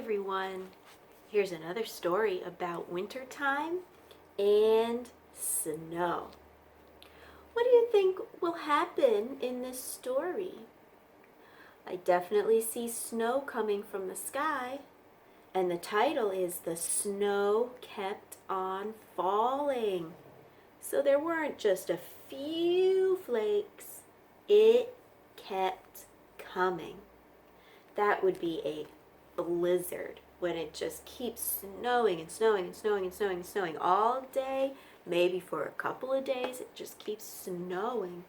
everyone. Here's another story about wintertime and snow. What do you think will happen in this story? I definitely see snow coming from the sky, and the title is The Snow Kept on Falling. So there weren't just a few flakes, it kept coming. That would be a blizzard when it just keeps snowing and snowing and snowing and snowing and snowing all day, maybe for a couple of days. It just keeps snowing.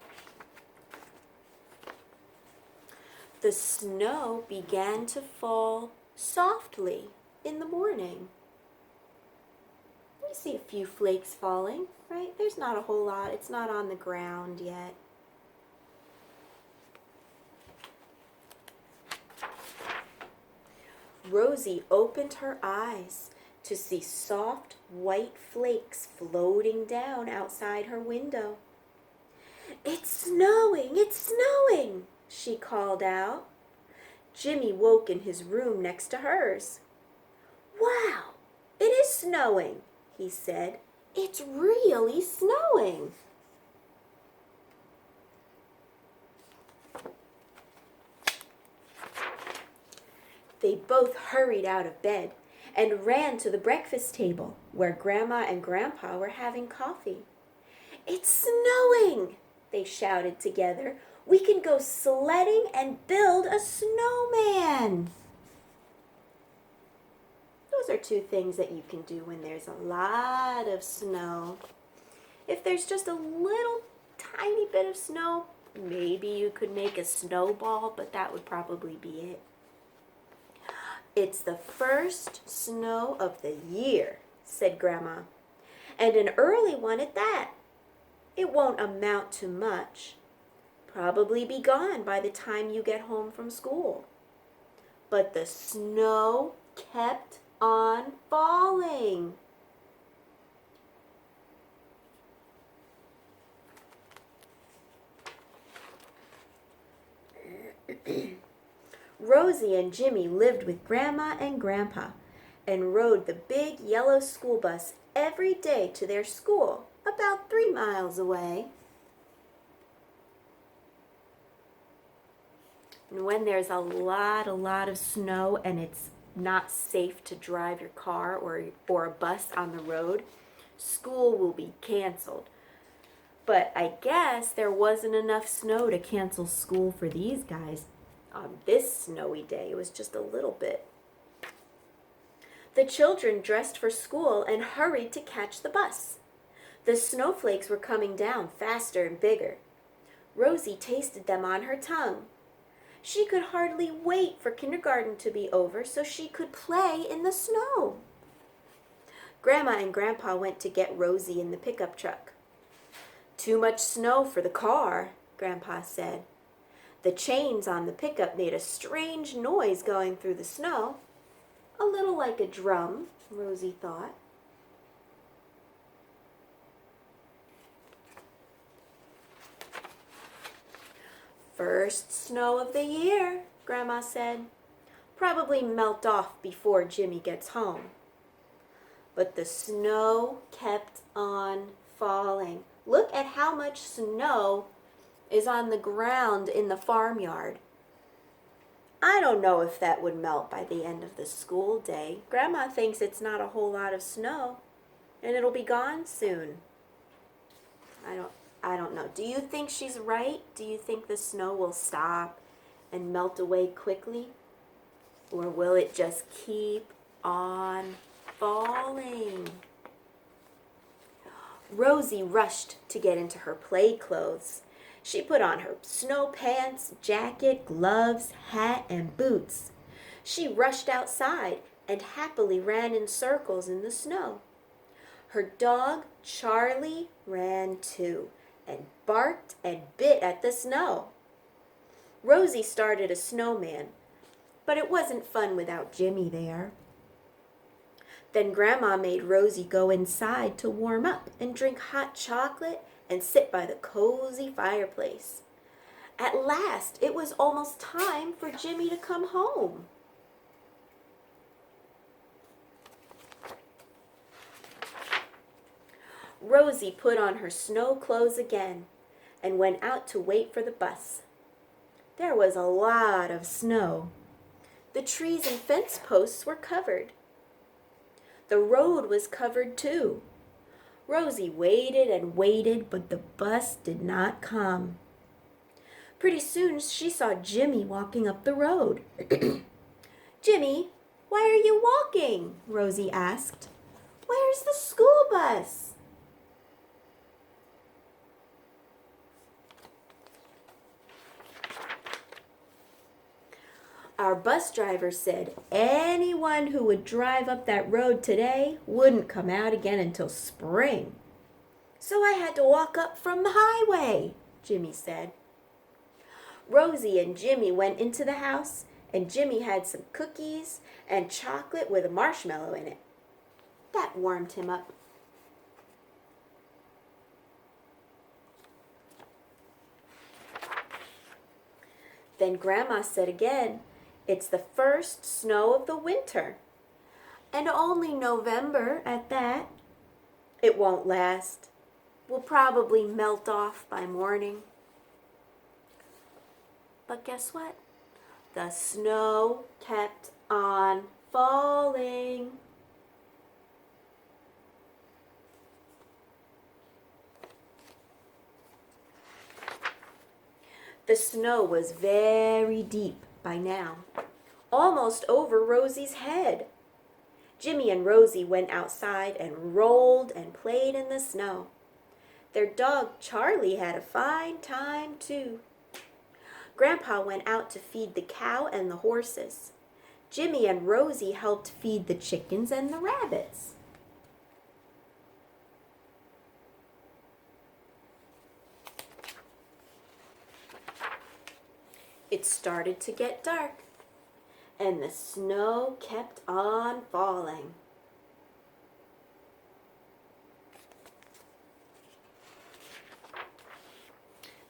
The snow began to fall softly in the morning. You see a few flakes falling, right? There's not a whole lot. It's not on the ground yet. Rosie opened her eyes to see soft white flakes floating down outside her window. "It's snowing! It's snowing!" she called out. Jimmy woke in his room next to hers. "Wow! It is snowing!" he said. "It's really snowing!" They both hurried out of bed and ran to the breakfast table where Grandma and Grandpa were having coffee. "It's snowing!" they shouted together. "We can go sledding and build a snowman!" Those are two things that you can do when there's a lot of snow. If there's just a little tiny bit of snow, maybe you could make a snowball, but that would probably be it. "It's the first snow of the year," said Grandma, "and an early one at that. It won't amount to much. Probably be gone by the time you get home from school." But the snow kept on falling. Rosie and Jimmy lived with Grandma and Grandpa and rode the big yellow school bus every day to their school, about 3 miles away. And when there's a lot of snow and it's not safe to drive your car or a bus on the road, school will be canceled. But I guess there wasn't enough snow to cancel school for these guys on this snowy day. It was just a little bit. The children dressed for school and hurried to catch the bus. The snowflakes were coming down faster and bigger. Rosie tasted them on her tongue. She could hardly wait for kindergarten to be over so she could play in the snow. Grandma and Grandpa went to get Rosie in the pickup truck. "Too much snow for the car," Grandpa said. The chains on the pickup made a strange noise going through the snow. A little like a drum, Rosie thought. "First snow of the year," Grandma said. "Probably melt off before Jimmy gets home." But the snow kept on falling. Look at how much snow is on the ground in the farmyard. I don't know if that would melt by the end of the school day. Grandma thinks it's not a whole lot of snow, and it'll be gone soon. I don't know. Do you think she's right? Do you think the snow will stop and melt away quickly? Or will it just keep on falling? Rosie rushed to get into her play clothes. She put on her snow pants, jacket, gloves, hat, and boots. She rushed outside and happily ran in circles in the snow. Her dog, Charlie, ran too and barked and bit at the snow. Rosie started a snowman, but it wasn't fun without Jimmy there. Then Grandma made Rosie go inside to warm up and drink hot chocolate and sit by the cozy fireplace. At last, it was almost time for Jimmy to come home. Rosie put on her snow clothes again and went out to wait for the bus. There was a lot of snow. The trees and fence posts were covered. The road was covered too. Rosie waited and waited, but the bus did not come. Pretty soon she saw Jimmy walking up the road. "Jimmy, why are you walking?" Rosie asked. "Where's the school bus?" Our bus driver said anyone who would drive up that road today wouldn't come out again until spring. "So I had to walk up from the highway," Jimmy said. Rosie and Jimmy went into the house, and Jimmy had some cookies and chocolate with a marshmallow in it. That warmed him up. Then Grandma said again, "It's the first snow of the winter, and only November at that. It won't last. Will probably melt off by morning." But guess what? The snow kept on falling. The snow was very deep by now, almost over Rosie's head. Jimmy and Rosie went outside and rolled and played in the snow. Their dog Charlie had a fine time too. Grandpa went out to feed the cow and the horses. Jimmy and Rosie helped feed the chickens and the rabbits. It started to get dark, and the snow kept on falling.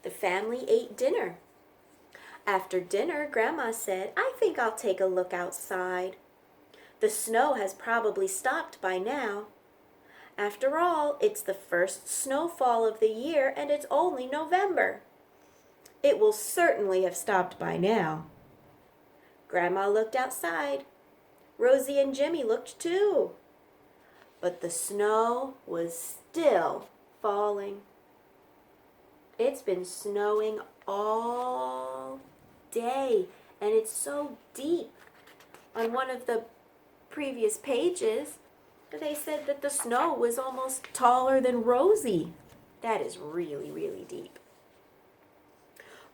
The family ate dinner. After dinner, Grandma said, "I think I'll take a look outside. The snow has probably stopped by now. After all, it's the first snowfall of the year and it's only November. It will certainly have stopped by now." Grandma looked outside. Rosie and Jimmy looked too. But the snow was still falling. It's been snowing all day, and it's so deep. On one of the previous pages, they said that the snow was almost taller than Rosie. That is really, really deep.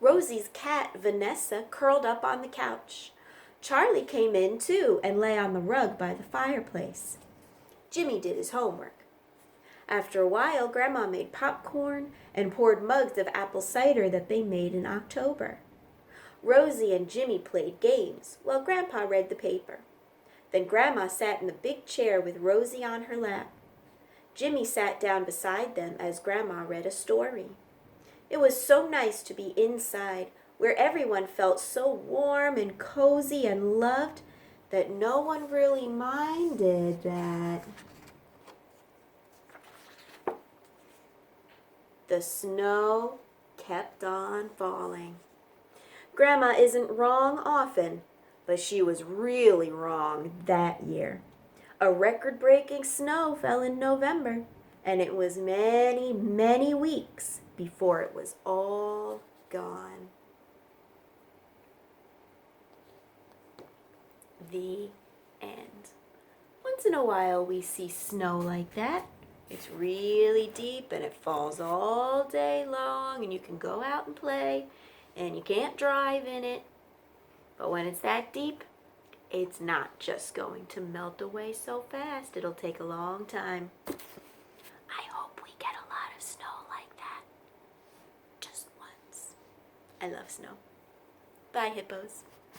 Rosie's cat, Vanessa, curled up on the couch. Charlie came in too and lay on the rug by the fireplace. Jimmy did his homework. After a while, Grandma made popcorn and poured mugs of apple cider that they made in October. Rosie and Jimmy played games while Grandpa read the paper. Then Grandma sat in the big chair with Rosie on her lap. Jimmy sat down beside them as Grandma read a story. It was so nice to be inside, where everyone felt so warm and cozy and loved that no one really minded that the snow kept on falling. Grandma isn't wrong often, but she was really wrong that year. A record-breaking snow fell in November, and it was many, many weeks before it was all gone. The end. Once in a while we see snow like that. It's really deep and it falls all day long, and you can go out and play and you can't drive in it. But when it's that deep, it's not just going to melt away so fast. It'll take a long time. I hope we get a lot of snow like that. Just once. I love snow. Bye, hippos.